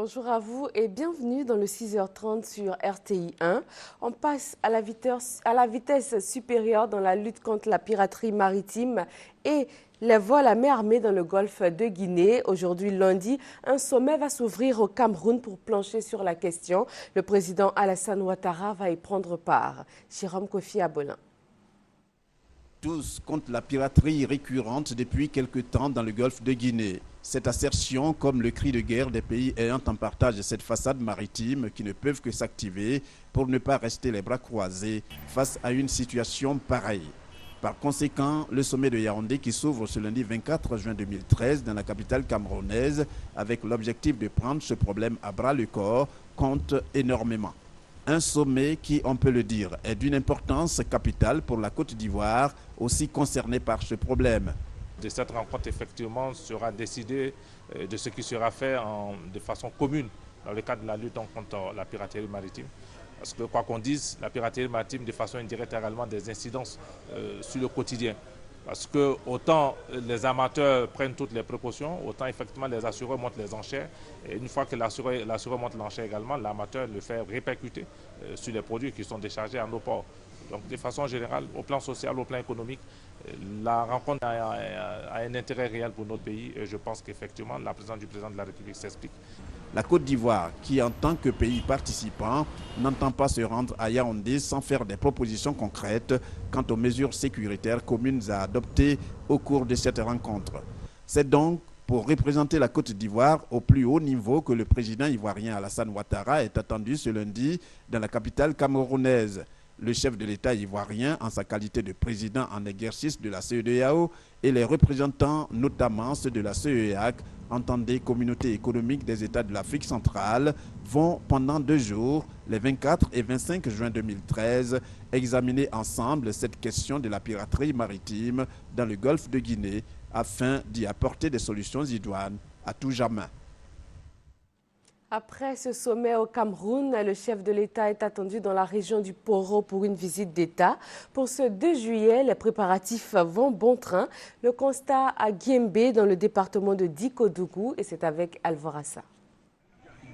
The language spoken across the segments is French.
Bonjour à vous et bienvenue dans le 6h30 sur RTI 1. On passe à la vitesse supérieure dans la lutte contre la piraterie maritime et les vols à main armée dans le golfe de Guinée. Aujourd'hui, lundi, un sommet va s'ouvrir au Cameroun pour plancher sur la question. Le président Alassane Ouattara va y prendre part. Jérôme Kofi Abolin. Tous contre la piraterie récurrente depuis quelque temps dans le golfe de Guinée. Cette assertion, comme le cri de guerre des pays ayant en partage cette façade maritime qui ne peuvent que s'activer pour ne pas rester les bras croisés face à une situation pareille. Par conséquent, le sommet de Yaoundé qui s'ouvre ce lundi 24 juin 2013 dans la capitale camerounaise avec l'objectif de prendre ce problème à bras le corps compte énormément. Un sommet qui, on peut le dire, est d'une importance capitale pour la Côte d'Ivoire, aussi concernée par ce problème. De cette rencontre, effectivement, sera décidé de ce qui sera fait de façon commune dans le cadre de la lutte contre la piraterie maritime. Parce que, quoi qu'on dise, la piraterie maritime, de façon indirecte, a également des incidences sur le quotidien. Parce que autant les amateurs prennent toutes les précautions, autant effectivement les assureurs montent les enchères. Et une fois que l'assureur monte l'enchère également, l'amateur le fait répercuter sur les produits qui sont déchargés en nos ports. Donc de façon générale, au plan social, au plan économique, la rencontre a un intérêt réel pour notre pays et je pense qu'effectivement la présence du président de la République s'explique. La Côte d'Ivoire, qui en tant que pays participant, n'entend pas se rendre à Yaoundé sans faire des propositions concrètes quant aux mesures sécuritaires communes à adopter au cours de cette rencontre. C'est donc pour représenter la Côte d'Ivoire au plus haut niveau que le président ivoirien Alassane Ouattara est attendu ce lundi dans la capitale camerounaise. Le chef de l'État ivoirien, en sa qualité de président en exercice de la CEDEAO, et les représentants, notamment ceux de la CEEAC, entendez Communauté économique des États de l'Afrique centrale, vont pendant 2 jours, les 24 et 25 juin 2013, examiner ensemble cette question de la piraterie maritime dans le golfe de Guinée afin d'y apporter des solutions idoines à tout jamais. Après ce sommet au Cameroun, le chef de l'État est attendu dans la région du Poro pour une visite d'État. Pour ce 2 juillet, les préparatifs vont bon train. Le constat à Guiembé, dans le département de Dikodougou, et c'est avec Alvorassa.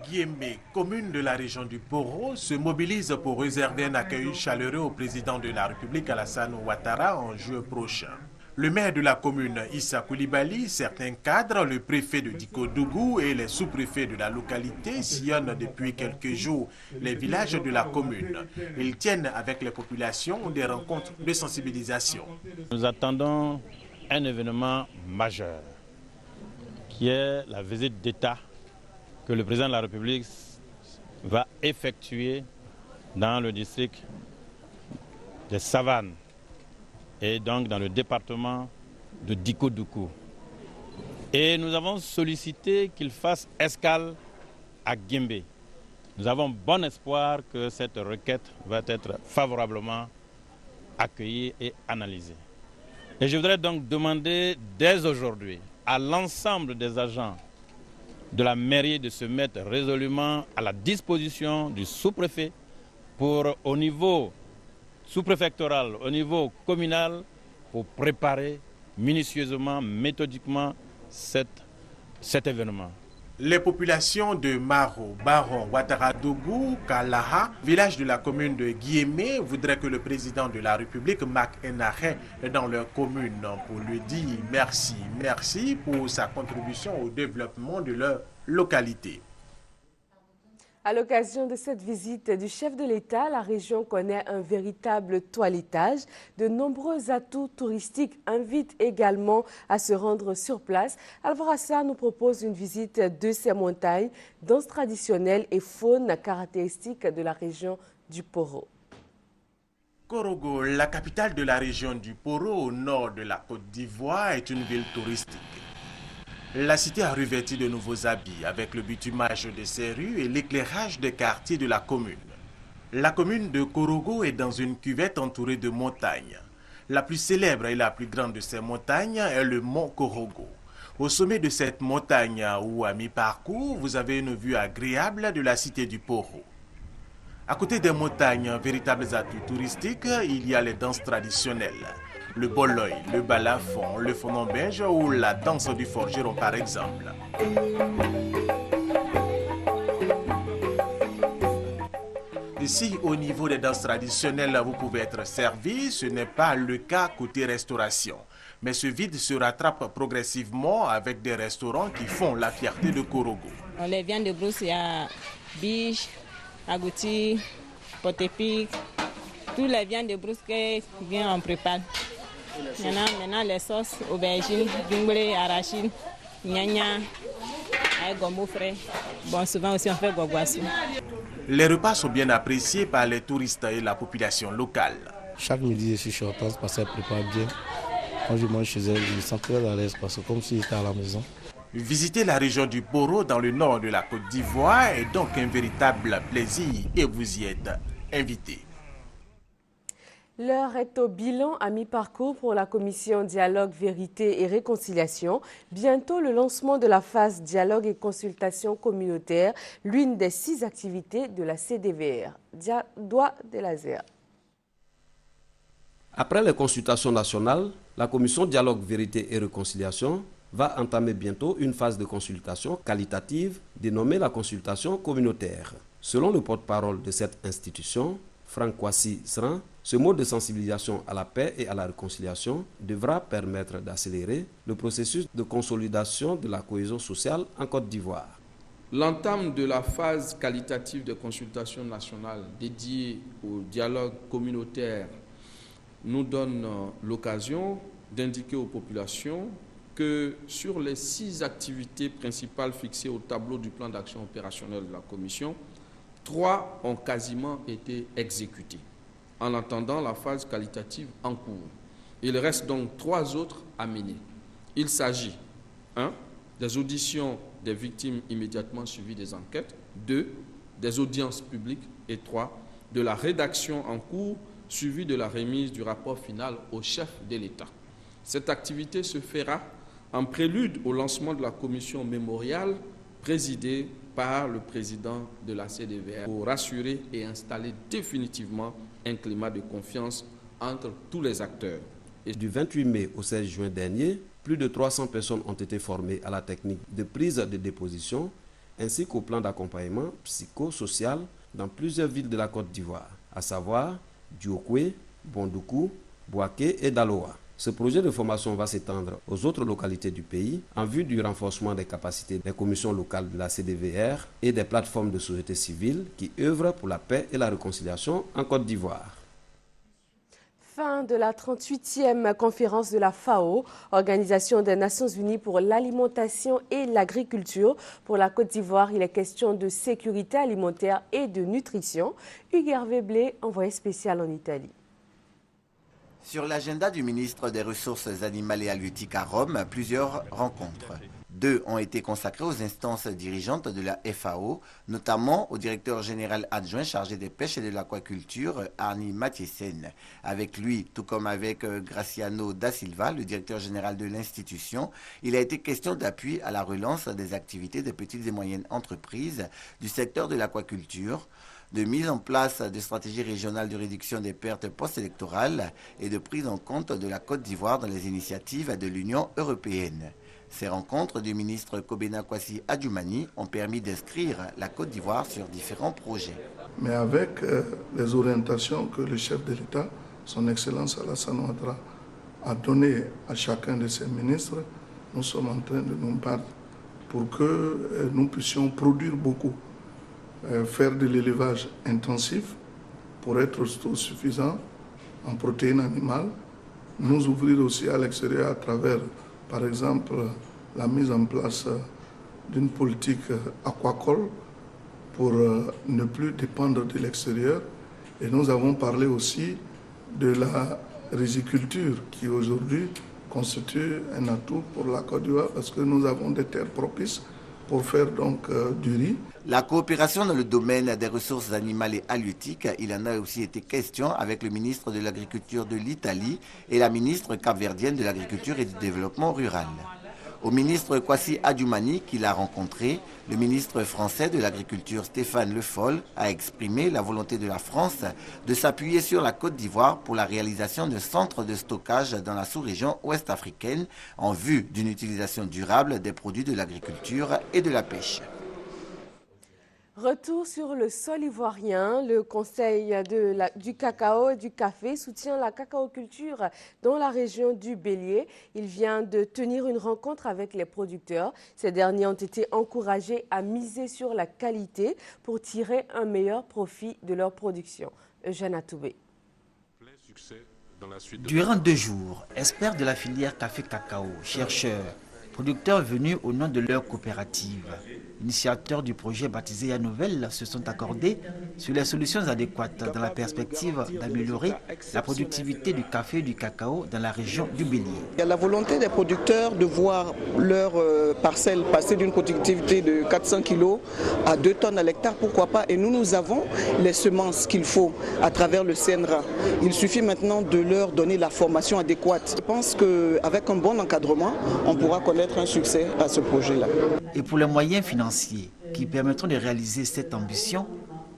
Guiembé, commune de la région du Poro, se mobilise pour réserver un accueil chaleureux au président de la République Alassane Ouattara en juin prochain. Le maire de la commune, Issa Koulibaly, certains cadres, le préfet de Dikodougou et les sous-préfets de la localité sillonnent depuis quelques jours les villages de la commune. Ils tiennent avec les populations des rencontres de sensibilisation. Nous attendons un événement majeur qui est la visite d'État que le président de la République va effectuer dans le district des Savanes et donc dans le département de Dikodougou. Et nous avons sollicité qu'il fasse escale à Guiembé. Nous avons bon espoir que cette requête va être favorablement accueillie et analysée. Et je voudrais donc demander dès aujourd'hui à l'ensemble des agents de la mairie de se mettre résolument à la disposition du sous-préfet pour, au niveau sous-préfectoral, au niveau communal, pour préparer minutieusement, méthodiquement cet événement. Les populations de Maro, Baron, Ouattaradougou, Kalaha, village de la commune de Guiémé, voudraient que le président de la République marque un arrêt dans leur commune pour lui dire merci pour sa contribution au développement de leur localité. À l'occasion de cette visite du chef de l'État, la région connaît un véritable toilettage. De nombreux atouts touristiques invitent également à se rendre sur place. Alvorassa nous propose une visite de ces montagnes, danse traditionnelle et faune caractéristique de la région du Poro. Korogo, la capitale de la région du Poro au nord de la Côte d'Ivoire, est une ville touristique. La cité a revêti de nouveaux habits avec le bitumage de ses rues et l'éclairage des quartiers de la commune. La commune de Korogo est dans une cuvette entourée de montagnes. La plus célèbre et la plus grande de ces montagnes est le mont Korogo. Au sommet de cette montagne ou à mi-parcours, vous avez une vue agréable de la cité du Poro. À côté des montagnes, véritables atouts touristiques, il y a les danses traditionnelles. Le boloy, le balafon, le fonambinge ou la danse du forgeron par exemple. Si au niveau des danses traditionnelles, vous pouvez être servi, ce n'est pas le cas côté restauration. Mais ce vide se rattrape progressivement avec des restaurants qui font la fierté de Korogo. Les viandes de brousse, il y a biche, agouti, potépic, toutes les viandes de brousse qui viennent en prépare. Maintenant les sauces, aubergines, djumblé, arachide, gnagna, avec gombo frais. Bon, souvent aussi on fait goguassou. Les repas sont bien appréciés par les touristes et la population locale. Chaque midi, je suis chez Hortense parce qu'elle prépare bien. Quand je mange chez elle, je me sens très à l'aise parce que comme si j'étais à la maison. Visiter la région du Poro dans le nord de la Côte d'Ivoire est donc un véritable plaisir et vous y êtes invités. L'heure est au bilan à mi-parcours pour la commission Dialogue, Vérité et Réconciliation. Bientôt le lancement de la phase Dialogue et Consultation communautaire, l'une des 6 activités de la CDVR. Doigt de laser. Après les consultations nationales, la commission Dialogue, Vérité et Réconciliation va entamer bientôt une phase de consultation qualitative dénommée la consultation communautaire. Selon le porte-parole de cette institution, Franck Kwasi Sran, ce mode de sensibilisation à la paix et à la réconciliation devra permettre d'accélérer le processus de consolidation de la cohésion sociale en Côte d'Ivoire. L'entame de la phase qualitative de consultation nationale dédiée au dialogue communautaire nous donne l'occasion d'indiquer aux populations que sur les 6 activités principales fixées au tableau du plan d'action opérationnel de la Commission, 3 ont quasiment été exécutées, en attendant la phase qualitative en cours. Il reste donc 3 autres à mener. Il s'agit 1. Des auditions des victimes immédiatement suivies des enquêtes, 2. Des audiences publiques et 3. De la rédaction en cours suivie de la remise du rapport final au chef de l'État. Cette activité se fera en prélude au lancement de la commission mémoriale présidée par le président de la CDVR pour rassurer et installer définitivement un climat de confiance entre tous les acteurs. Et du 28 mai au 16 juin dernier, plus de 300 personnes ont été formées à la technique de prise de déposition ainsi qu'au plan d'accompagnement psychosocial dans plusieurs villes de la Côte d'Ivoire, à savoir Diokwe, Bondoukou, Bouaké et Daloa. Ce projet de formation va s'étendre aux autres localités du pays en vue du renforcement des capacités des commissions locales de la CDVR et des plateformes de société civile qui œuvrent pour la paix et la réconciliation en Côte d'Ivoire. Fin de la 38e conférence de la FAO, Organisation des Nations Unies pour l'alimentation et l'agriculture. Pour la Côte d'Ivoire, il est question de sécurité alimentaire et de nutrition. Hugues Hervé Blé, envoyé spécial en Italie. Sur l'agenda du ministre des Ressources animales et halieutiques à Rome, plusieurs rencontres. 2 ont été consacrées aux instances dirigeantes de la FAO, notamment au directeur général adjoint chargé des pêches et de l'aquaculture, Arni Mathiesen. Avec lui, tout comme avec Graciano da Silva, le directeur général de l'institution, il a été question d'appui à la relance des activités des petites et moyennes entreprises du secteur de l'aquaculture, de mise en place de stratégies régionales de réduction des pertes post-électorales et de prise en compte de la Côte d'Ivoire dans les initiatives de l'Union européenne. Ces rencontres du ministre Kobena Kwasi Adjoumani ont permis d'inscrire la Côte d'Ivoire sur différents projets. Mais avec les orientations que le chef de l'État, son Excellence Alassane Ouattara, a données à chacun de ses ministres, nous sommes en train de nous battre pour que nous puissions produire beaucoup. Faire de l'élevage intensif pour être autosuffisant en protéines animales, nous ouvrir aussi à l'extérieur à travers, par exemple, la mise en place d'une politique aquacole pour ne plus dépendre de l'extérieur. Et nous avons parlé aussi de la riziculture qui aujourd'hui constitue un atout pour la Côte d'Ivoire parce que nous avons des terres propices pour faire donc du riz. La coopération dans le domaine des ressources animales et halieutiques, il en a aussi été question avec le ministre de l'Agriculture de l'Italie et la ministre capverdienne de l'Agriculture et du Développement rural. Au ministre Kwasi Adjoumani, qu'il a rencontré, le ministre français de l'Agriculture Stéphane Le Foll a exprimé la volonté de la France de s'appuyer sur la Côte d'Ivoire pour la réalisation de centres de stockage dans la sous-région ouest africaine en vue d'une utilisation durable des produits de l'agriculture et de la pêche. Retour sur le sol ivoirien. Le Conseil du cacao et du café soutient la cacaoculture dans la région du Bélier. Il vient de tenir une rencontre avec les producteurs. Ces derniers ont été encouragés à miser sur la qualité pour tirer un meilleur profit de leur production. Eugène Atoubé. Durant 2 jours, experts de la filière café-cacao, chercheurs, producteurs venus au nom de leur coopérative, initiateurs du projet baptisé Yanovel se sont accordés sur les solutions adéquates dans la perspective d'améliorer la productivité du café et du cacao dans la région du Bélier. Il y a la volonté des producteurs de voir leur parcelle passer d'une productivité de 400 kg à 2 tonnes à l'hectare, pourquoi pas. Et nous avons les semences qu'il faut à travers le CNRA. Il suffit maintenant de leur donner la formation adéquate. Je pense qu'avec un bon encadrement, on pourra connaître un succès à ce projet-là. Et pour les moyens financiers qui permettront de réaliser cette ambition,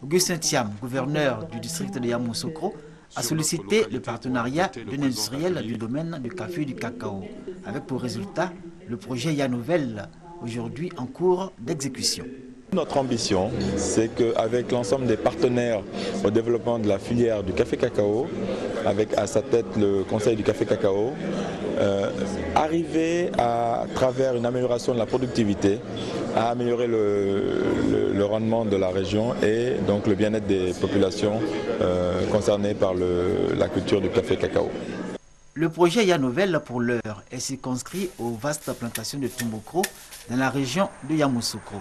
Augustin Thiam, gouverneur du district de Yamoussoukro, a sollicité le partenariat d'un industriel du domaine du café et du cacao, avec pour résultat le projet Yanovel, aujourd'hui en cours d'exécution. Notre ambition, c'est qu'avec l'ensemble des partenaires au développement de la filière du café-cacao, avec à sa tête le Conseil du café-cacao, arriver à travers une amélioration de la productivité, à améliorer le rendement de la région et donc le bien-être des populations concernées par la culture du café-cacao. Le projet Yanovel, pour l'heure, est circonscrit aux vastes plantations de Tomboucro dans la région de Yamoussoukro.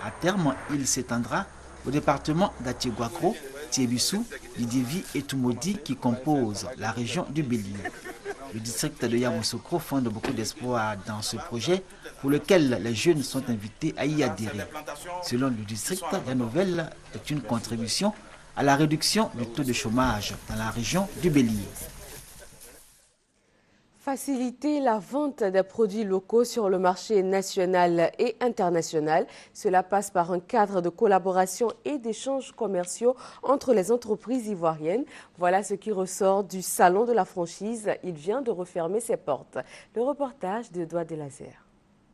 À terme, il s'étendra au département d'Atiéguakro, Tiébissou, Lidévi et Toumodi qui composent la région du Bélier. Le district de Yamoussoukro fonde beaucoup d'espoir dans ce projet pour lequel les jeunes sont invités à y adhérer. Selon le district, Yanovel est une contribution à la réduction du taux de chômage dans la région du Bélier. Faciliter la vente des produits locaux sur le marché national et international. Cela passe par un cadre de collaboration et d'échanges commerciaux entre les entreprises ivoiriennes. Voilà ce qui ressort du Salon de la franchise. Il vient de refermer ses portes. Le reportage de Doigt de Laser.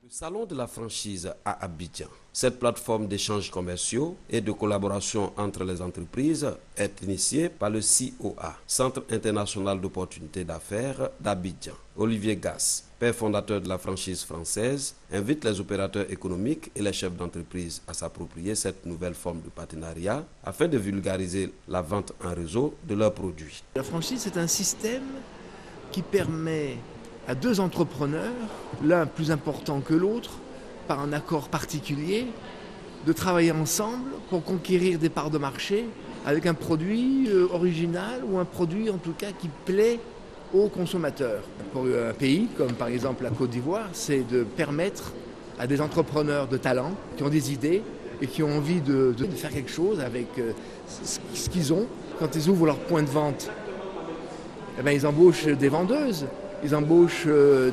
Le Salon de la franchise à Abidjan. Cette plateforme d'échanges commerciaux et de collaboration entre les entreprises est initiée par le COA, Centre international d'opportunités d'affaires d'Abidjan. Olivier Gass, père fondateur de la franchise française, invite les opérateurs économiques et les chefs d'entreprise à s'approprier cette nouvelle forme de partenariat afin de vulgariser la vente en réseau de leurs produits. La franchise, c'est un système qui permet à 2 entrepreneurs, l'un plus important que l'autre, par un accord particulier, de travailler ensemble pour conquérir des parts de marché avec un produit original ou un produit en tout cas qui plaît aux consommateurs. Pour un pays comme par exemple la Côte d'Ivoire, c'est de permettre à des entrepreneurs de talent qui ont des idées et qui ont envie de faire quelque chose avec ce qu'ils ont. Quand ils ouvrent leur point de vente, eh bien, ils embauchent des vendeuses. Ils embauchent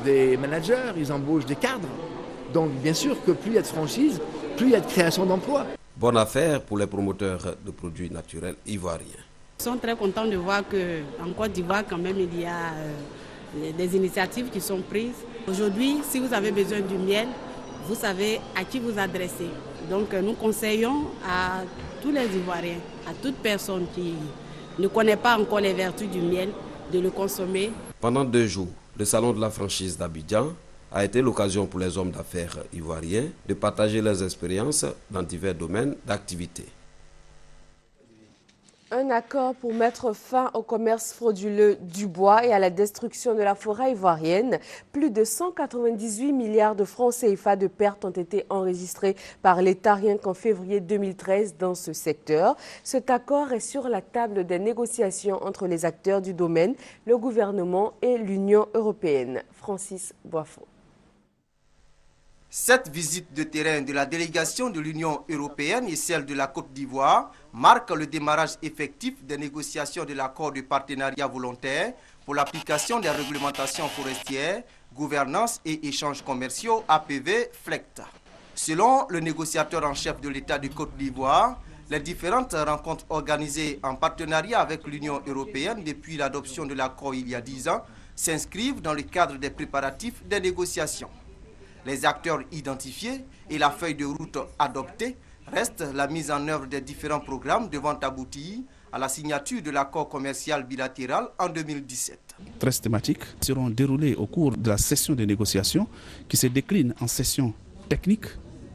des managers, ils embauchent des cadres. Donc bien sûr que plus il y a de franchises, plus il y a de création d'emplois. Bonne affaire pour les promoteurs de produits naturels ivoiriens. Ils sont très contents de voir qu'en Côte d'Ivoire, quand même, il y a des initiatives qui sont prises. Aujourd'hui, si vous avez besoin du miel, vous savez à qui vous adresser. Donc nous conseillons à tous les Ivoiriens, à toute personne qui ne connaît pas encore les vertus du miel, de le consommer. Pendant 2 jours, le Salon de la franchise d'Abidjan a été l'occasion pour les hommes d'affaires ivoiriens de partager leurs expériences dans divers domaines d'activité. Un accord pour mettre fin au commerce frauduleux du bois et à la destruction de la forêt ivoirienne. Plus de 198 milliards de francs CFA de pertes ont été enregistrés par l'État rien qu'en février 2013 dans ce secteur. Cet accord est sur la table des négociations entre les acteurs du domaine, le gouvernement et l'Union européenne. Francis Boisfond. Cette visite de terrain de la délégation de l'Union européenne et celle de la Côte d'Ivoire marque le démarrage effectif des négociations de l'accord de partenariat volontaire pour l'application des réglementations forestières, gouvernance et échanges commerciaux APV FLECT. Selon le négociateur en chef de l'État de Côte d'Ivoire, les différentes rencontres organisées en partenariat avec l'Union européenne depuis l'adoption de l'accord il y a 10 ans s'inscrivent dans le cadre des préparatifs des négociations. Les acteurs identifiés et la feuille de route adoptée Reste la mise en œuvre des différents programmes devant aboutir à la signature de l'accord commercial bilatéral en 2017. 13 thématiques seront déroulées au cours de la session de négociation qui se décline en session technique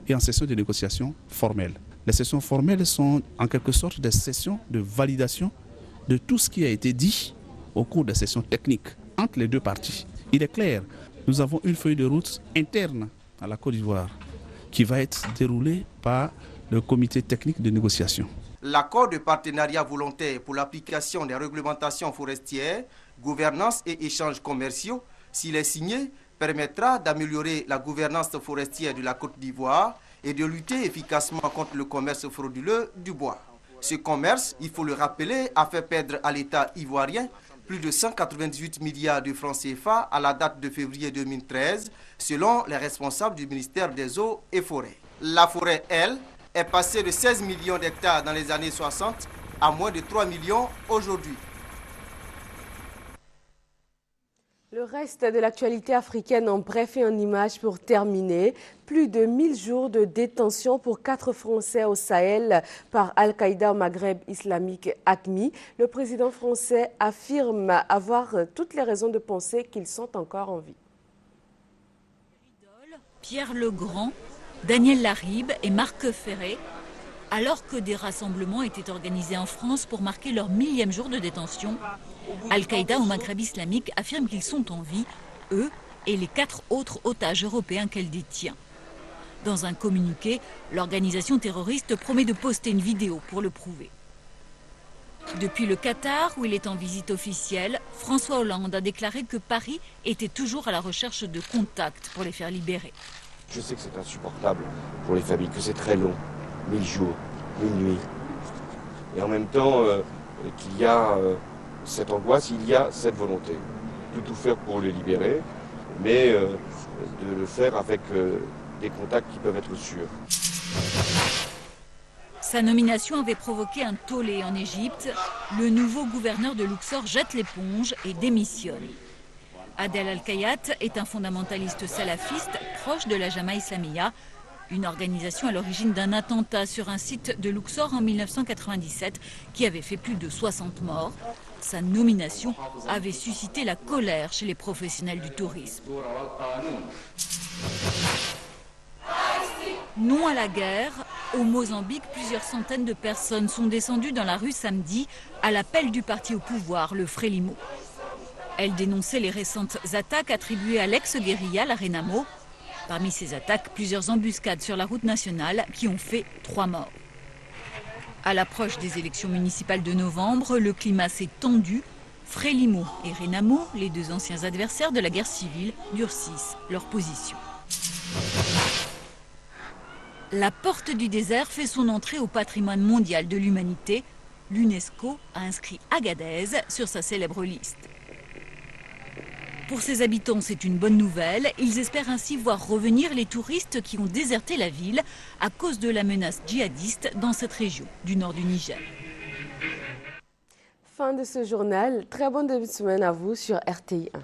et en session de négociation formelle. Les sessions formelles sont en quelque sorte des sessions de validation de tout ce qui a été dit au cours des sessions techniques entre les deux parties. Il est clair, nous avons une feuille de route interne à la Côte d'Ivoire qui va être déroulée par le comité technique de négociation. L'accord de partenariat volontaire pour l'application des réglementations forestières, gouvernance et échanges commerciaux, s'il est signé, permettra d'améliorer la gouvernance forestière de la Côte d'Ivoire et de lutter efficacement contre le commerce frauduleux du bois. Ce commerce, il faut le rappeler, a fait perdre à l'État ivoirien plus de 198 milliards de francs CFA à la date de février 2013, selon les responsables du ministère des Eaux et Forêts. La forêt, elle, est passée de 16 millions d'hectares dans les années 60 à moins de 3 millions aujourd'hui. Le reste de l'actualité africaine en bref et en images pour terminer. Plus de 1000 jours de détention pour 4 Français au Sahel par Al-Qaïda au Maghreb islamique AQMI. Le président français affirme avoir toutes les raisons de penser qu'ils sont encore en vie. Pierre Legrand, Daniel Laribe et Marc Ferré, alors que des rassemblements étaient organisés en France pour marquer leur 1000e jour de détention, Al-Qaïda au Maghreb islamique affirme qu'ils sont en vie, eux et les 4 autres otages européens qu'elle détient. Dans un communiqué, l'organisation terroriste promet de poster une vidéo pour le prouver. Depuis le Qatar, où il est en visite officielle, François Hollande a déclaré que Paris était toujours à la recherche de contacts pour les faire libérer. Je sais que c'est insupportable pour les familles, que c'est très long, 1000 jours, 1000 nuits. Et en même temps, qu'il y a cette angoisse, il y a cette volonté de tout faire pour les libérer, mais de le faire avec des contacts qui peuvent être sûrs. Sa nomination avait provoqué un tollé en Égypte. Le nouveau gouverneur de Luxor jette l'éponge et démissionne. Adel Al-Kayat est un fondamentaliste salafiste proche de la Jamaïa Islamiyya, une organisation à l'origine d'un attentat sur un site de Luxor en 1997 qui avait fait plus de 60 morts. Sa nomination avait suscité la colère chez les professionnels du tourisme. Non à la guerre, au Mozambique, plusieurs centaines de personnes sont descendues dans la rue samedi à l'appel du parti au pouvoir, le Frelimo. Elles dénonçaient les récentes attaques attribuées à l'ex-guérilla, la Renamo. Parmi ces attaques, plusieurs embuscades sur la route nationale qui ont fait 3 morts. À l'approche des élections municipales de novembre, le climat s'est tendu. Frelimo et Renamo, les 2 anciens adversaires de la guerre civile, durcissent leur position. La porte du désert fait son entrée au patrimoine mondial de l'humanité. L'UNESCO a inscrit Agadez sur sa célèbre liste. Pour ses habitants, c'est une bonne nouvelle. Ils espèrent ainsi voir revenir les touristes qui ont déserté la ville à cause de la menace djihadiste dans cette région du nord du Niger. Fin de ce journal. Très bonne début de semaine à vous sur RTI 1.